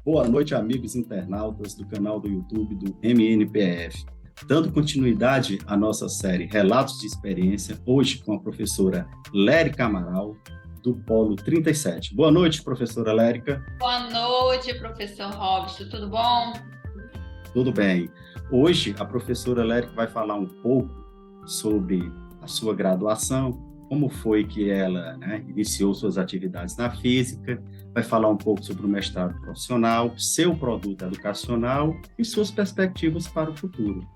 Boa noite, amigos internautas do canal do YouTube do MNPF. Dando continuidade à nossa série Relatos de Experiência, hoje com a professora Lérica Amaral, do Polo 37. Boa noite, professora Lérica. Boa noite, professor Robson. Tudo bom? Tudo bem. Hoje, a professora Lérica vai falar um pouco sobre a sua graduação, como foi que ela iniciou suas atividades na física, vai falar um pouco sobre o mestrado profissional, seu produto educacional e suas perspectivas para o futuro.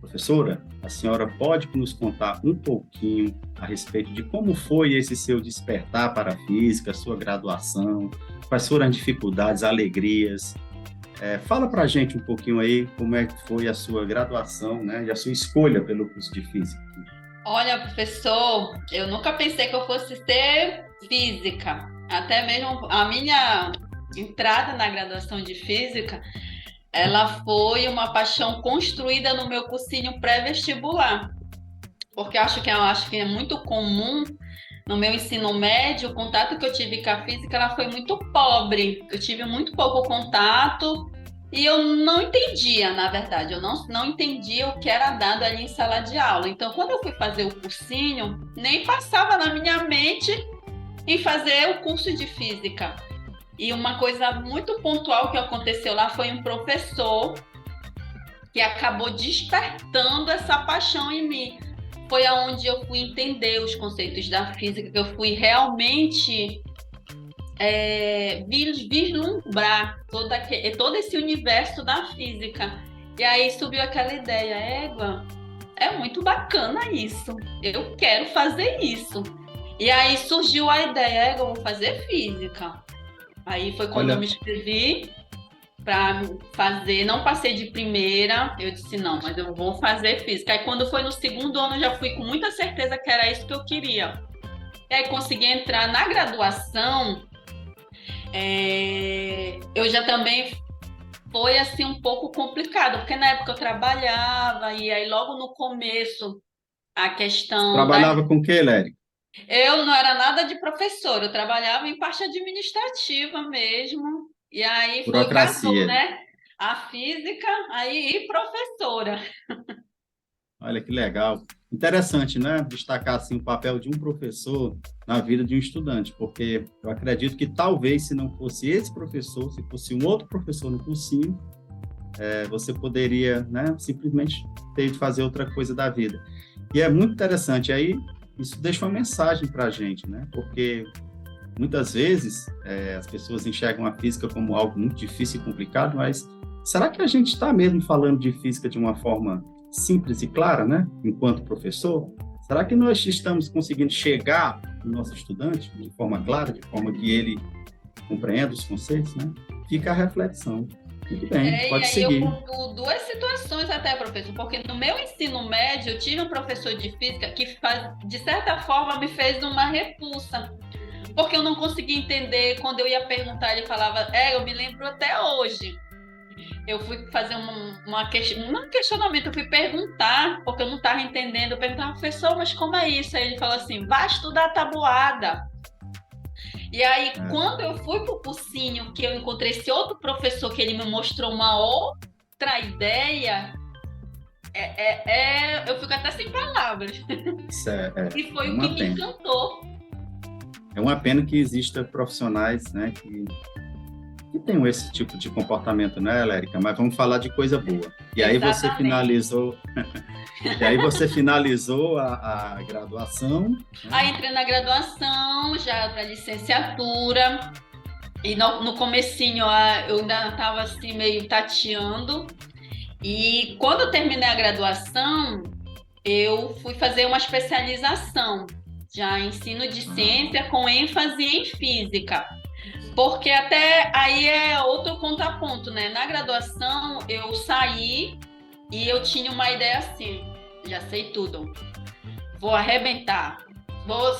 Professora, a senhora pode nos contar um pouquinho a respeito de como foi esse seu despertar para a física, sua graduação, quais foram as dificuldades, alegrias? Fala para a gente um pouquinho aí como é que foi a sua graduação, e a sua escolha pelo curso de física. Olha, professor, eu nunca pensei que eu fosse ser física. Até mesmo a minha entrada na graduação de física, ela foi uma paixão construída no meu cursinho pré-vestibular. Porque eu acho que é muito comum no meu ensino médio, o contato que eu tive com a física, ela foi muito pobre. Eu tive muito pouco contato e eu não entendia, na verdade. Eu não entendia o que era dado ali em sala de aula. Então, quando eu fui fazer o cursinho, nem passava na minha mente em fazer o curso de física. E uma coisa muito pontual que aconteceu lá foi um professor que acabou despertando essa paixão em mim. Foi aonde eu fui entender os conceitos da física, que eu fui realmente vislumbrar todo esse universo da física. E aí subiu aquela ideia, égua, é muito bacana isso, eu quero fazer isso. E aí surgiu a ideia, égua, eu vou fazer física. Aí foi quando eu me inscrevi para fazer, não passei de primeira, eu disse não, mas eu vou fazer física. Aí quando foi no segundo ano, eu já fui com muita certeza que era isso que eu queria. E aí consegui entrar na graduação, eu já também foi assim um pouco complicado, porque na época eu trabalhava, e aí logo no começo a questão... Trabalhava com o que, Lérica? Eu não era nada de professor, eu trabalhava em parte administrativa mesmo. E aí casou, Burocracia. né? A física, aí e professora. Olha que legal. Interessante, né? Destacar assim, o papel de um professor na vida de um estudante, porque eu acredito que talvez se não fosse esse professor, se fosse um outro professor no cursinho, você poderia, simplesmente ter de fazer outra coisa da vida. E é muito interessante. Aí isso deixa uma mensagem para a gente, né? Porque muitas vezes as pessoas enxergam a física como algo muito difícil e complicado, mas será que a gente está mesmo falando de física de uma forma simples e clara, né? Enquanto professor? Será que nós estamos conseguindo chegar no nosso estudante de forma clara, de forma que ele compreenda os conceitos, né? Fica a reflexão. Muito bem, pode seguir. E aí eu pontuo duas situações até, professor, porque no meu ensino médio eu tive um professor de física que, de certa forma, me fez uma repulsa. Porque eu não conseguia entender, quando eu ia perguntar, ele falava, eu me lembro até hoje. Eu fui fazer um questionamento, eu fui perguntar, porque eu não estava entendendo. Eu perguntava, professor, mas como é isso? Aí ele falou assim, vai estudar tabuada. E aí, quando eu fui para o cursinho, que eu encontrei esse outro professor, que ele me mostrou uma outra ideia, eu fico até sem palavras. E foi o que me encantou. É uma pena que exista profissionais, né, que tenham esse tipo de comportamento, né, Lérica? Mas vamos falar de coisa boa. E aí você finalizou, a graduação. Né? Aí entrei na graduação, já para licenciatura. E no comecinho eu ainda estava assim meio tateando. E quando eu terminei a graduação, eu fui fazer uma especialização, já ensino de ciência com ênfase em física. Porque até aí é outro contraponto, né? Na graduação, eu saí e eu tinha uma ideia assim, já sei tudo, vou arrebentar,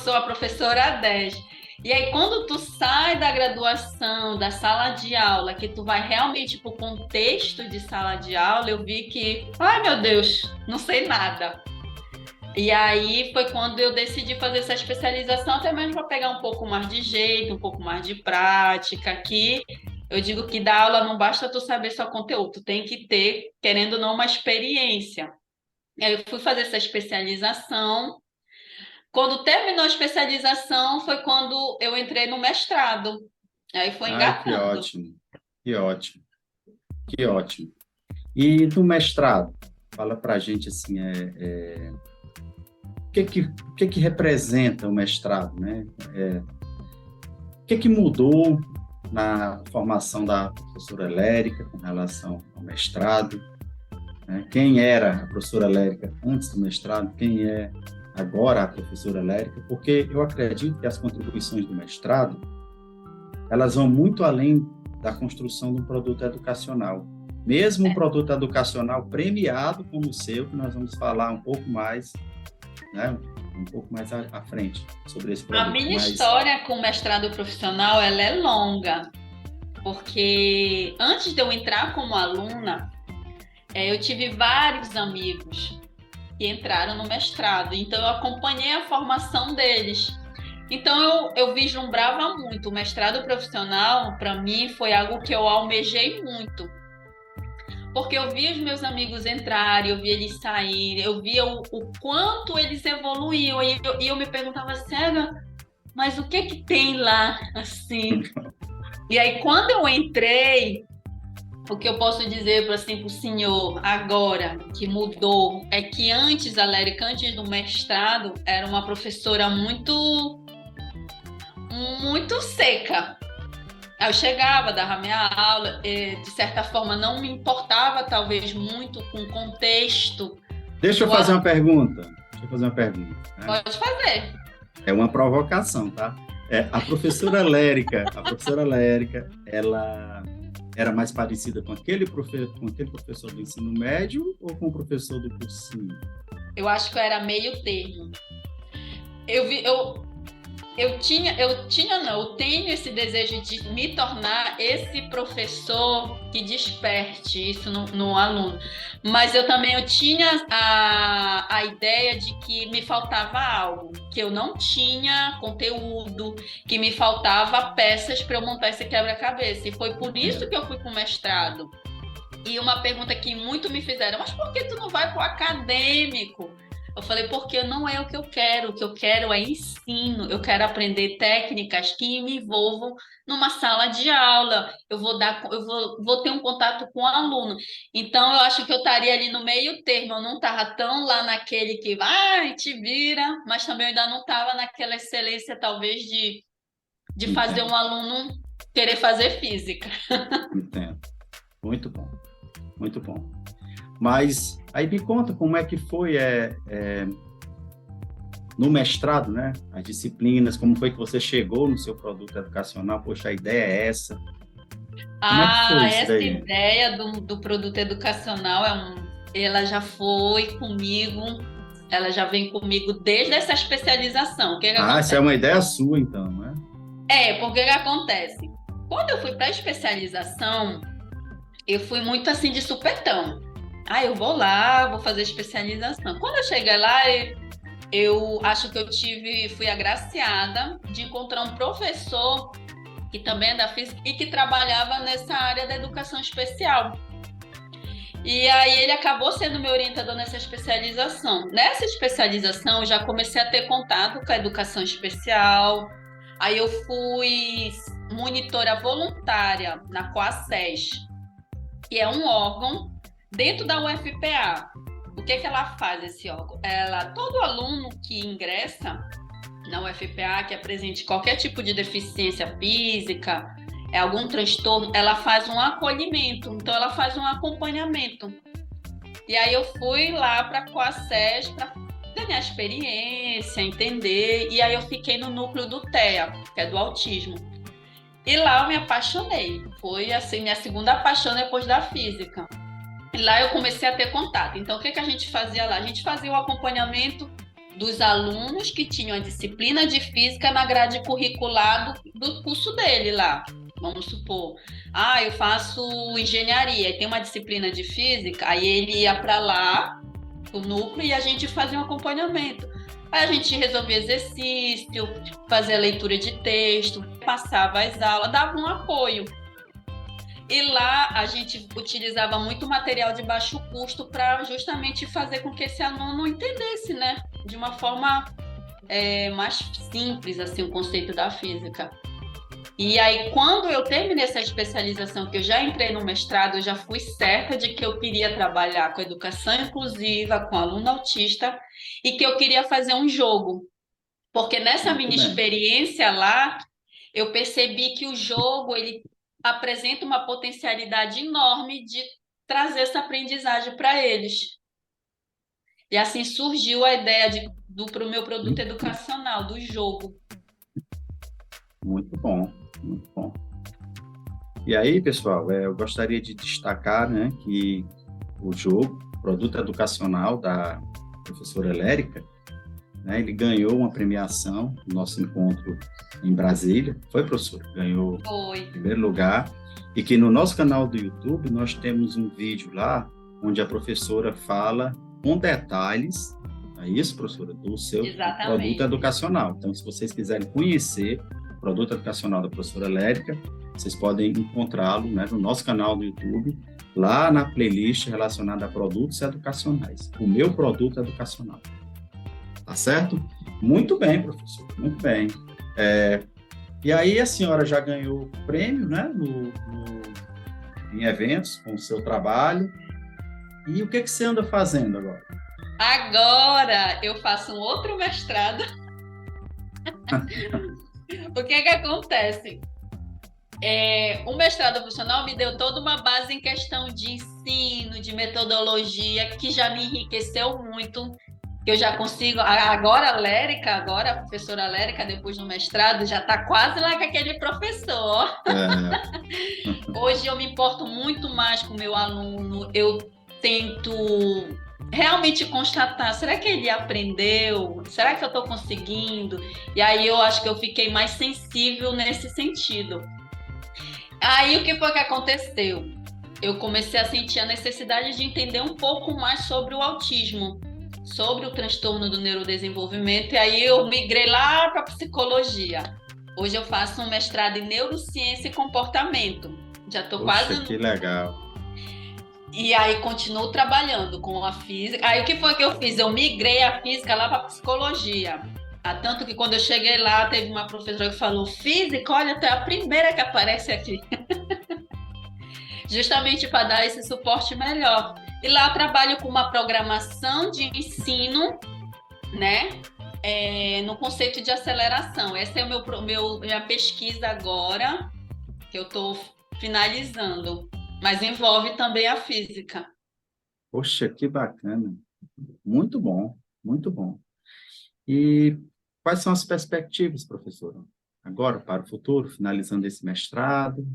sou a professora 10. E aí, quando tu sai da graduação, da sala de aula, que tu vai realmente para o contexto de sala de aula, eu vi que, ai meu Deus, não sei nada. E aí foi quando eu decidi fazer essa especialização, até mesmo para pegar um pouco mais de jeito, um pouco mais de prática aqui. Eu digo que dar aula não basta tu saber só conteúdo, tu tem que ter, querendo ou não, uma experiência. E aí eu fui fazer essa especialização. Quando terminou a especialização foi quando eu entrei no mestrado. Aí foi Ai, que engatando. ótimo, que ótimo, que ótimo. E do mestrado, fala para a gente assim, o que que representa o mestrado, né? O que que mudou na formação da professora Lérica com relação ao mestrado, né? Quem era a professora Lérica antes do mestrado, quem é agora a professora Lérica, porque eu acredito que as contribuições do mestrado, elas vão muito além da construção de um produto educacional. Mesmo um produto educacional premiado como o seu, que nós vamos falar um pouco mais, né, um pouco mais à frente sobre esse produto. A minha história com o mestrado profissional, ela é longa, porque antes de eu entrar como aluna, eu tive vários amigos que entraram no mestrado, então eu acompanhei a formação deles. Então eu vislumbrava muito. O mestrado profissional, para mim, foi algo que eu almejei muito. Porque eu via os meus amigos entrarem, eu via eles saírem, eu via o quanto eles evoluíam. E eu me perguntava, Cega, mas o que que tem lá, assim? E aí, quando eu entrei, o que eu posso dizer assim, para o senhor agora, que mudou, é que antes, a Lérica, antes do mestrado, era uma professora muito seca. Eu chegava, dava minha aula, de certa forma não me importava talvez muito com o contexto. Deixa eu fazer uma pergunta. Né? Pode fazer. É uma provocação, tá? A professora Lérica, ela era mais parecida com aquele professor do ensino médio ou com o professor do cursinho? Eu acho que eu era meio termo. Eu tenho esse desejo de me tornar esse professor que desperte isso no aluno. Mas eu tinha a ideia de que me faltava algo, que eu não tinha conteúdo, que me faltava peças para eu montar esse quebra-cabeça. E foi por isso que eu fui para o mestrado. E uma pergunta que muito me fizeram, mas por que tu não vai para o acadêmico? Eu falei, porque não é o que eu quero é ensino, eu quero aprender técnicas que me envolvam numa sala de aula, vou ter um contato com o aluno. Então, eu acho que eu estaria ali no meio termo, eu não estava tão lá naquele que vai, te vira, mas também eu ainda não estava naquela excelência, talvez, de fazer um aluno querer fazer física. Entendo. Muito bom, muito bom. Mas aí me conta como é que foi no mestrado, né? As disciplinas, como foi que você chegou no seu produto educacional? Poxa, a ideia é essa. Como é que foi isso essa daí? ideia do produto educacional ela já foi comigo, ela já vem comigo desde essa especialização. Essa é uma ideia sua, então, né? Porque o que acontece? Quando eu fui para a especialização, eu fui muito assim de supetão. Eu vou lá, vou fazer especialização. Quando eu cheguei lá, eu acho que fui agraciada de encontrar um professor que também é da física e que trabalhava nessa área da educação especial. E aí ele acabou sendo meu orientador nessa especialização. Nessa especialização, eu já comecei a ter contato com a educação especial. Aí eu fui monitora voluntária na Coaces, que é um órgão dentro da UFPA. O que ela faz, esse órgão? Todo aluno que ingressa na UFPA, que apresente qualquer tipo de deficiência física, algum transtorno, ela faz um acolhimento, então ela faz um acompanhamento. E aí eu fui lá para a Coaces para ganhar experiência, entender, e aí eu fiquei no núcleo do TEA, que é do autismo. E lá eu me apaixonei, foi assim minha segunda paixão depois da física. E lá eu comecei a ter contato. Então, o que a gente fazia lá? A gente fazia o acompanhamento dos alunos que tinham a disciplina de física na grade curricular do curso dele lá. Vamos supor, eu faço engenharia e tem uma disciplina de física, aí ele ia para lá, o núcleo, e a gente fazia um acompanhamento. Aí a gente resolvia exercício, fazia leitura de texto, passava as aulas, dava um apoio. E lá a gente utilizava muito material de baixo custo para justamente fazer com que esse aluno entendesse, né, de uma forma mais simples assim, o conceito da física. E aí, quando eu terminei essa especialização, que eu já entrei no mestrado, eu já fui certa de que eu queria trabalhar com educação inclusiva, com aluno autista, e que eu queria fazer um jogo. Porque nessa minha experiência lá, eu percebi que o jogo, ele apresenta uma potencialidade enorme de trazer essa aprendizagem para eles. E assim surgiu a ideia para o meu produto educacional, do jogo. Muito bom, muito bom. E aí, pessoal, eu gostaria de destacar, né, que o jogo, produto educacional da professora Lérica, né, ele ganhou uma premiação no nosso encontro em Brasília. Foi, professor? Ganhou em primeiro lugar. E que no nosso canal do YouTube nós temos um vídeo lá onde a professora fala com detalhes, é isso, professora, do seu produto educacional. Então, se vocês quiserem conhecer o produto educacional da professora Lérica, vocês podem encontrá-lo, né, no nosso canal do YouTube, lá na playlist relacionada a produtos educacionais. O meu produto educacional. Tá certo? Muito bem, professor, muito bem. E aí a senhora já ganhou prêmio, né, em eventos com o seu trabalho. E o que você anda fazendo agora? Agora eu faço um outro mestrado. O que acontece? O mestrado profissional me deu toda uma base em questão de ensino, de metodologia, que já me enriqueceu muito. Que eu já consigo, agora a professora Lérica, depois do mestrado, já está quase lá com aquele professor. Hoje eu me importo muito mais com o meu aluno, eu tento realmente constatar, será que ele aprendeu? Será que eu estou conseguindo? E aí eu acho que eu fiquei mais sensível nesse sentido. Aí o que foi que aconteceu? Eu comecei a sentir a necessidade de entender um pouco mais sobre o autismo, sobre o transtorno do neurodesenvolvimento, e aí eu migrei lá para psicologia. Hoje eu faço um mestrado em neurociência e comportamento. Já estou quase... Que legal. E aí continuo trabalhando com a física. Aí o que foi que eu fiz? Eu migrei a física lá para psicologia. Tanto que quando eu cheguei lá, teve uma professora que falou: física, olha, tu é a primeira que aparece aqui. Justamente para dar esse suporte melhor. E lá eu trabalho com uma programação de ensino, né? No conceito de aceleração. Essa é minha pesquisa agora, que eu estou finalizando, mas envolve também a física. Poxa, que bacana. Muito bom, muito bom. E quais são as perspectivas, professora, agora para o futuro, finalizando esse mestrado?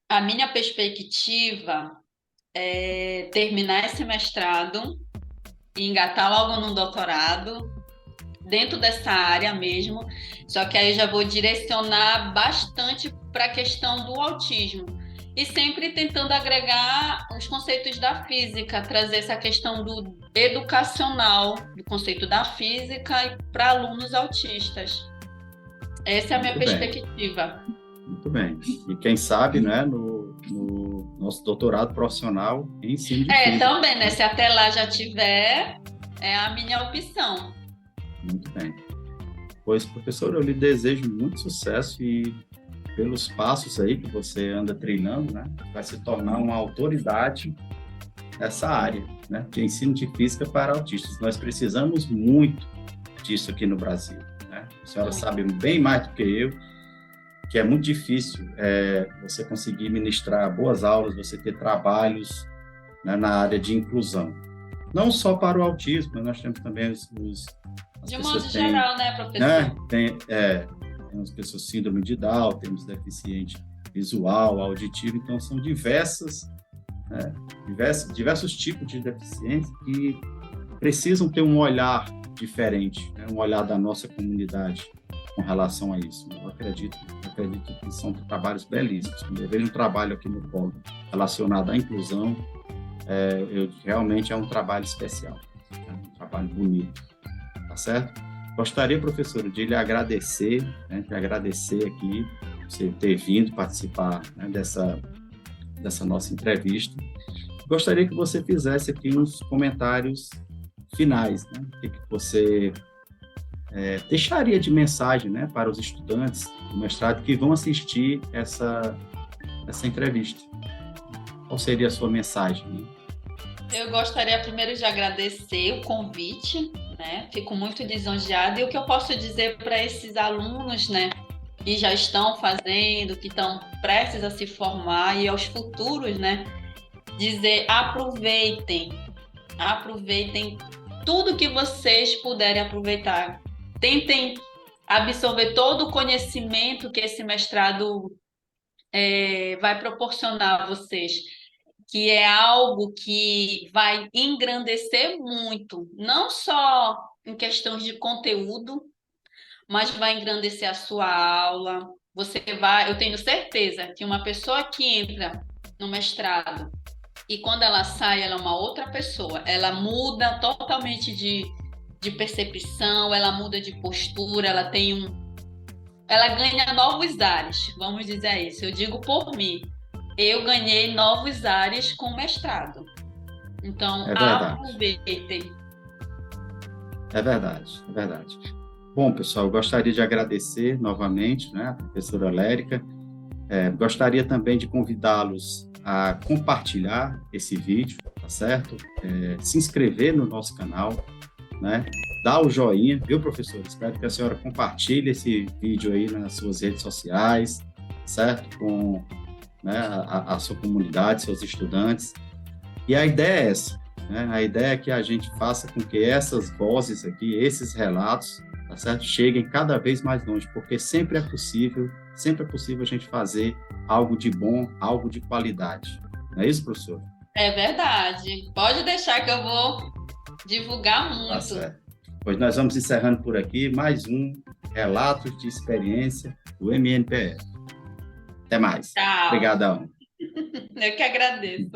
A minha perspectiva é terminar esse mestrado e engatar logo no doutorado, dentro dessa área mesmo, só que aí eu já vou direcionar bastante para a questão do autismo. E sempre tentando agregar os conceitos da física, trazer essa questão do educacional, do conceito da física para alunos autistas. Essa é a minha perspectiva. Muito bem. E quem sabe, né, no nosso doutorado profissional em ensino de física. Também, né? Se até lá já tiver, é a minha opção. Muito bem. Pois, professor, eu lhe desejo muito sucesso e pelos passos aí que você anda treinando, né, vai se tornar uma autoridade nessa área, né, de ensino de física para autistas. Nós precisamos muito disso aqui no Brasil, né? A senhora sabe bem mais do que eu que é muito difícil você conseguir ministrar boas aulas, você ter trabalhos, né, na área de inclusão. Não só para o autismo, mas nós temos também de modo geral, né, professor? Temos pessoas com síndrome de Down, temos deficiente visual, auditivo, então são diversos tipos de deficiência que precisam ter um olhar diferente, né, um olhar da nossa comunidade com relação a isso. Eu acredito que são trabalhos belíssimos. Quando eu vejo um trabalho aqui no Polo relacionado à inclusão, realmente é um trabalho especial, um trabalho bonito, tá certo? Gostaria, professor, de lhe agradecer, né, aqui, você ter vindo participar, né, dessa nossa entrevista. Gostaria que você fizesse aqui uns comentários finais, né? O que você deixaria de mensagem, né, para os estudantes do mestrado que vão assistir essa entrevista? Qual seria a sua mensagem, né? Eu gostaria primeiro de agradecer o convite, né? Fico muito lisonjeada. E o que eu posso dizer para esses alunos, né, que já estão fazendo, que estão prestes a se formar e aos futuros, né, dizer aproveitem tudo que vocês puderem aproveitar. Tentem absorver todo o conhecimento que esse mestrado vai proporcionar a vocês, que é algo que vai engrandecer muito, não só em questões de conteúdo, mas vai engrandecer a sua aula. Eu tenho certeza que uma pessoa que entra no mestrado e quando ela sai, ela é uma outra pessoa, ela muda totalmente de percepção, ela muda de postura, ela ganha novos ares, vamos dizer isso. Eu digo por mim, eu ganhei novos ares com o mestrado. Então, É verdade. aproveitem. É verdade, é verdade. Bom, pessoal, eu gostaria de agradecer novamente, né, a professora Lérica. Gostaria também de convidá-los a compartilhar esse vídeo, tá certo? Se inscrever no nosso canal, né? Dar o joinha, viu, professor? Espero que a senhora compartilhe esse vídeo aí nas suas redes sociais, certo? Com, né, a sua comunidade, seus estudantes. E a ideia é essa, né? A ideia é que a gente faça com que essas vozes aqui, esses relatos, tá certo? Cheguem cada vez mais longe, porque sempre é possível a gente fazer algo de bom, algo de qualidade. Não é isso, professor? É verdade. Pode deixar que eu vou divulgar muito. Tá certo. Pois nós vamos encerrando por aqui mais um Relatos de Experiência do MNPF. Até mais. Tchau. Obrigadão. Eu que agradeço.